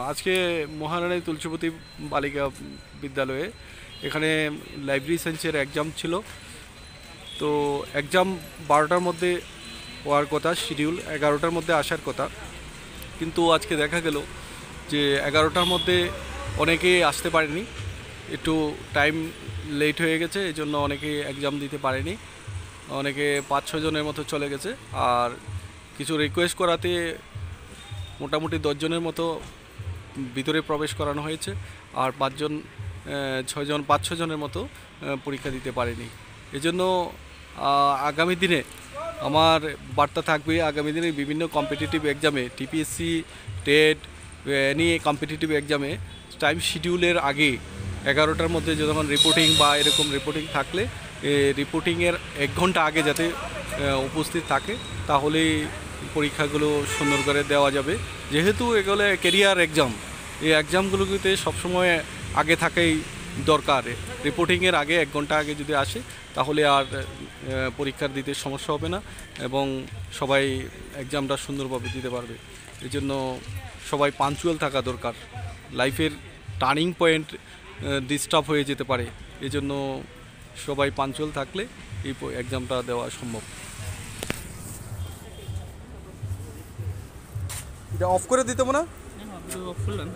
আজকে মহারানী তুলসীবতী বালিকা বিদ্যালয়ে এখানে লাইব্রেরি সায়েন্সের এক্সাম ছিল। তো এক্সাম 12টার মধ্যে হওয়ার কথা, শিডিউল 11টার মধ্যে আসার কথা, কিন্তু আজকে দেখা গেল যে 11টার মধ্যে অনেকে আসতে পারেনি, একটু টাইম লেট হয়ে গেছে, এই জন্য অনেকে এক্সাম দিতে পারেনি। অনেকে 5-6 জনের মতো চলে গেছে। আর কিছু রিকোয়েস্ট করাতে মোটামুটি 10 জনের মতো ভিতরে প্রবেশ করানো হয়েছে, আর 5-6 জনের মতো পরীক্ষা দিতে পারেনি। এজন্য আগামী দিনে আমার বার্তা থাকবে, আগামী দিনে বিভিন্ন কম্পিটিটিভ এক্সামে, টিপিএসসি, টেট, এনি কম্পিটিটিভ এক্সামে টাইম শিডিউলের আগে 11টার মধ্যে যখন রিপোর্টিং বা এরকম রিপোর্টিং থাকলে রিপোর্টিংয়ের 1 ঘন্টা আগে যাতে উপস্থিত থাকে, তাহলেই পরীক্ষাগুলো সুন্দর করে দেওয়া যাবে। যেহেতু এগুলো ক্যারিয়ার এক্সাম, এই এক্সামগুলোতে সবসময় আগে থাকাই দরকার। রিপোর্টিংয়ের আগে 1 ঘন্টা আগে যদি আসে, তাহলে আর পরীক্ষার দিতে সমস্যা হবে না এবং সবাই এক্সামটা সুন্দরভাবে দিতে পারবে। এই জন্য সবাই পাঞ্চুয়াল থাকা দরকার। লাইফের টার্নিং পয়েন্ট ডিস্টার্ব হয়ে যেতে পারে, এই জন্য সবাই পাঞ্চুয়াল থাকলে এই এক্সামটা দেওয়া সম্ভব। এটা অফ করে দিতে না? অফ করলাম।